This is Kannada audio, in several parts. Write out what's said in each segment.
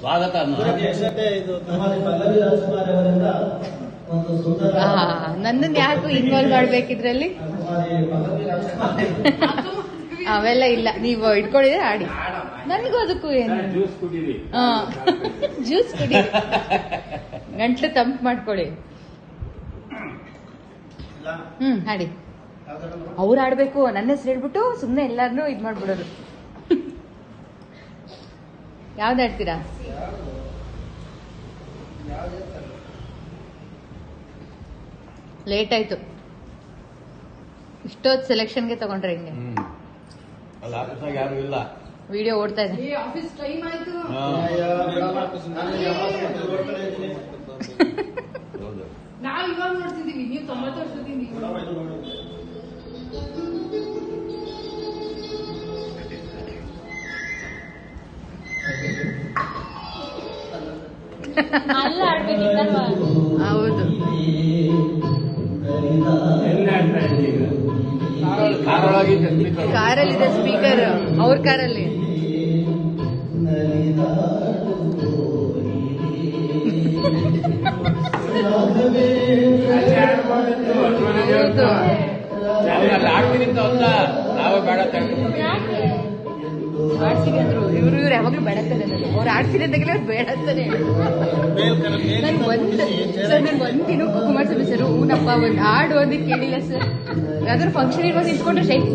ಸ್ವಾಗತ ನನ್ನನ್ನು ಯಾಕು ಇನ್ವಾಲ್ವ್ ಮಾಡ್ಬೇಕಿದ್ರಲ್ಲಿ ಅವೆಲ್ಲ ಇಲ್ಲ. ನೀವು ಇಟ್ಕೊಂಡಿದ್ರೆ ಆಡಿ, ನನಗೂ ಅದಕ್ಕೂ ಏನು. ಜ್ಯೂಸ್ ಕುಡಿ, ಗಂಟ್ಲು ತಂಪು ಮಾಡ್ಕೊಳ್ಳಿ. ಆಡಿ. ಅವ್ರು ಆಡ್ಬೇಕು, ನನ್ನ ಹೆಸರು ಹೇಳ್ಬಿಟ್ಟು ಸುಮ್ನೆ ಎಲ್ಲಾರನ್ನೂ ಇದ್ ಮಾಡ್ಬಿಡೋದು. ಯಾವ್ದು ಆಡ್ತೀರಾ? ಲೇಟ್ ಆಯ್ತು, ಇಷ್ಟೊತ್ತು ಸೆಲೆಕ್ಷನ್ಗೆ ತಗೊಂಡ್ರೆ ಹಿಂಗೆ. ಯಾರು ಇಲ್ಲ, ವಿಡಿಯೋ ಓಡ್ತಾ ಇದೆ. ಆಫೀಸ್ ಟೈಮ್ ಆಯ್ತು. ನಾವು ಇವಾಗ ನೋಡ್ತಿದೀವಿ, ನೀವು 90 ವರ್ಷದಿಂದ. ಅಲ್ಲ ಆಡ್ಬೇಕಿತ್ತಲ್ವಾ? ಹೌದು. ಕಾರಲ್ಲಿದೆ ಸ್ಪೀಕರ್, ಅವ್ರ ಕಾರಲ್ಲಿ. ಹೌದು. ನಾವೇ ಬೇಡ ಆಡ್ಸಿಗೆ ಅಂದ್ರು, ಇವ್ರು ಯಾವಾಗ್ಲೂ ಬೇಡತ್ತಾನೆ. ಅವ್ರು ಆಡ್ಸಿರಿ ಅಂದಾಗಲೇ ಅವ್ರು ಬೇಡ ಅಂತಾನೆ. ನನ್ಗೆ ಒಂದಿನ ಕುಮಾರಸ್ವಾಮಿ ಸರ್ ಊನಪ್ಪ ಒಂದು ಹಾಡು ಅಂದಿದ್ದು ಕೇಳಿಲ್ಲ ಸರ್. ಯಾವ್ದಾದ್ರು ಫಂಕ್ಷನ್ ಇರುವಾಗ ನಿಂತ್ಕೊಂಡು ಶೈಕ್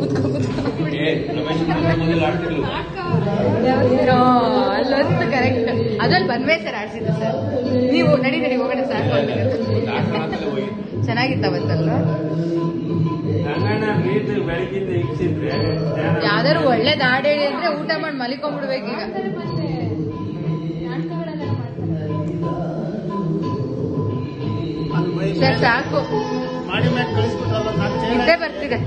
ಅಲ್ಲೊಂದು ಕರೆಕ್ಟ್. ಅದ್ರಲ್ಲಿ ಬಂದ್ವೇ ಸರ್ ಆಡ್ಸಿದ್ದು ಸರ್. ನೀವು ನಡಿ ಹೋಗೋಣ ಸರ್. ಚೆನ್ನಾಗಿತ್ತ ಅವತ್ತಲ್ವ? ಯಾವ್ದಾದ್ರು ಒಳ್ಳೇದ್ ಹಾಡು ಹೇಳಿ ಅಂದ್ರೆ ಊಟ ಮಾಡಿ ಮಲಿಕೊಂಡ್ಬಿಡ್ಬೇಕೀಗ. ಸರ್ ಸಾಕು, ನಿದ್ದೆ ಬರ್ತಿದೆ.